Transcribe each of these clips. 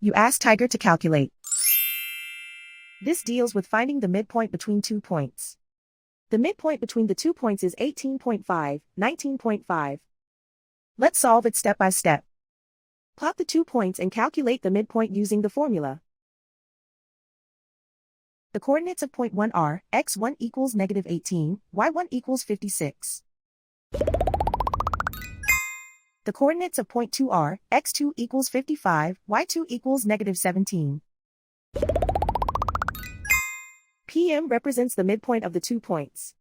You ask Tiger to calculate. This deals with finding the midpoint between 2 points. The midpoint between the 2 points is 18.5, 19.5. Let's solve it step by step. Plot the 2 points and calculate the midpoint using the formula. The coordinates of point 1 are, x1 equals negative 18, y1 equals 56. The coordinates of point 2 are, x2 equals 55, y2 equals negative 17. PM represents the midpoint of the 2 points.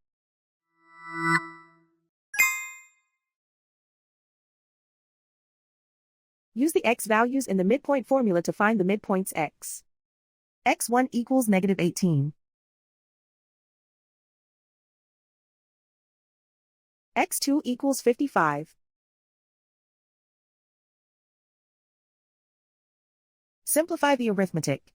Use the x values in the midpoint formula to find the midpoints x. x1 equals negative 18. x2 equals 55. Simplify the arithmetic.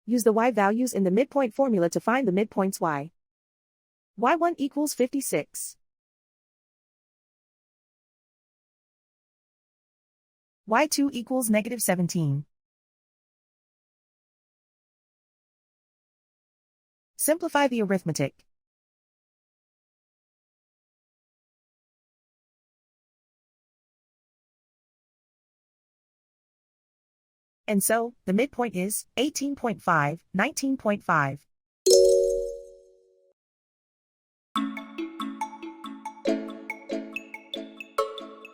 Use the y values in the midpoint formula to find the midpoints y. y1 equals 56. y2 equals negative 17. Simplify the arithmetic. And so, the midpoint is 18.5, 19.5.